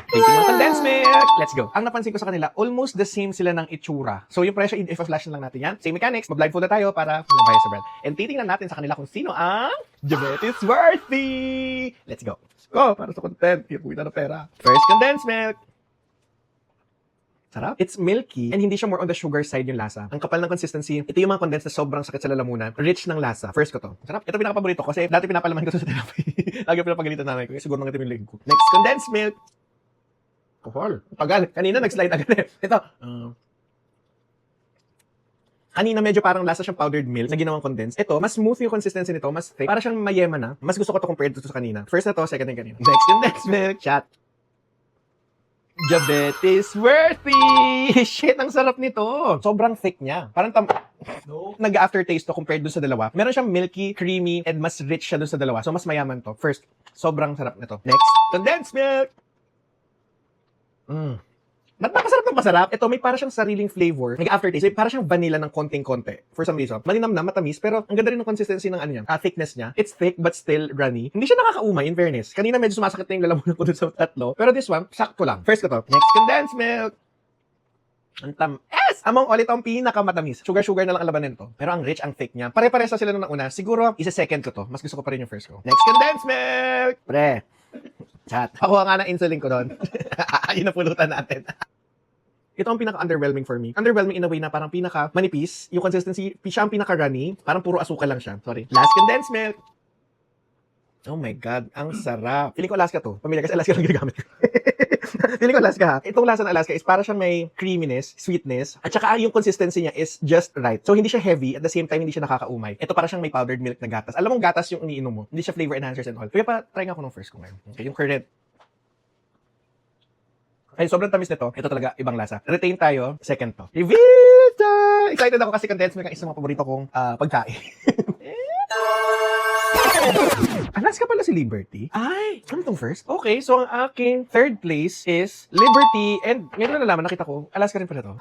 Tasting ng condensed milk. Let's go. Ang napansin ko sa kanila, almost the same sila ng itsura. So yung presyo, i-flash na lang natin yan. Same mechanics, mag-blindfold na tayo para walang sa brand. And titingnan natin sa kanila kung sino ang Diabetes Worthy. Let's go. Para sa content. Ipuwi na pera. First condensed milk. Sarap. It's milky and hindi siya more on the sugar side yung lasa. Ang kapal ng consistency. Ito yung mga condensed na sobrang sakit sa lalamunan. Rich ng lasa. First ko to. Sarap. Ito pinaka-paborito ko kasi dati pinapalaman ko to sa therapy. Lagi pinapagalitan namin ko. Siguro mga ito yung leg ko. Next, condensed milk. Kohol. Pagal. Kanina nag-slide agad eh. Ito. Kanina medyo parang lasa siyang powdered milk na ginawang condensed. Ito, mas smooth yung consistency nito. Mas thick. Para siyang mayema na. Mas gusto ko to compared to sa kanina. First na to, second na kanina. Next, condensed milk. Chat. Diabetes Worthy! Shit, ang sarap nito. Sobrang thick niya. Parang nag-aftertaste to compared dun sa dalawa. Meron siyang milky, creamy, and mas rich siya dun sa dalawa. So, mas mayaman to. First, sobrang sarap nito. Next, condensed milk! Ba't masarap ng masarap? Ito, may para siyang sariling flavor. Nag-aftertaste. May para siyang vanilla ng konting-konti. For some reason. Malinam na, matamis, pero ang ganda rin ng consistency ng ano niya. Thickness niya. It's thick but still runny. Hindi siya nakakaumay, in fairness. Kanina medyo sumasakit na yung lalamunan ko dun sa tatlo. Pero this one, sakto lang. First ko to. Next, condensed milk. Ang tamis! Among all, ito ang pinakamatamis. Sugar-sugar na lang ang labanan to. Pero ang rich, ang thick niya. Pare-pares sila nung nauna. Siguro, isa-second ko to. Mas gusto ko pa rin yung first ko. Next, condensed milk! Pre. Chat. Pakuha nga ng insulin ko doon. Yun na pulutan natin. Ito ang pinaka-underwhelming for me. Underwhelming in a way na parang pinaka-manipis. Yung consistency, siya ang pinaka-runny. Parang puro asukal lang siya. Sorry. Last condensed milk. Oh my God. Ang sarap. Feeling ko Alaska to. Pamilya kasi Alaska lang ginagamit ko. Feeling ko Alaska ha. Itong lasa ng Alaska is para siyang may creaminess, sweetness, at saka yung consistency niya is just right. So hindi siya heavy, at the same time hindi siya nakakaumay. Ito para siyang may powdered milk na gatas. Alam mong gatas yung iniinom mo. Hindi siya flavor enhancers and all. Kaya pa, try nga ako nung first ko ngayon. Okay, yung current. Ay, sobrang tamis nito. Ito talaga, ibang lasa. Retain tayo. Second to. Reveal time! Excited ako kasi condensed milk ang isang mga paborito kong pagkain. Alaska pala si Liberty? Ay, ano tong first? Okay, so ang aking third place is Liberty and ngayon na nalaman, nakita ko, Alaska rin pala to.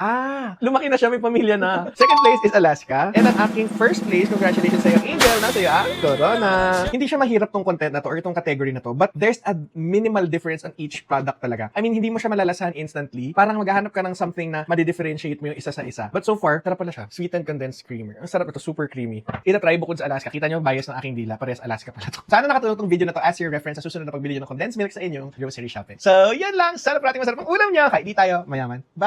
Lumaki na siya, may pamilya na. Second place is Alaska. And ang aking first place, congratulations sa'yo, Angel, na sa'yo ang Corona. Hindi siya mahirap tong content na to or itong category na to, but there's a minimal difference on each product talaga. I mean, hindi mo siya malalasahan instantly. Parang maghahanap ka ng something na madi-differentiate mo yung isa sa isa. But so far, sarap pala siya. Sweet and condensed creamer. Ang sarap ito, super creamy. Ina-try bukod sa Alaska. Kita niyo yung bias ng aking dila. Parehas Alaska pala to. Sana nakatulong tong video na to as your reference sa susunod na pagbili nyo ng condensed milk sa inyong grocery shopping. So, yan lang. Sana parating masarap ang ulam niya. Kahit di tayo mayaman. Bye!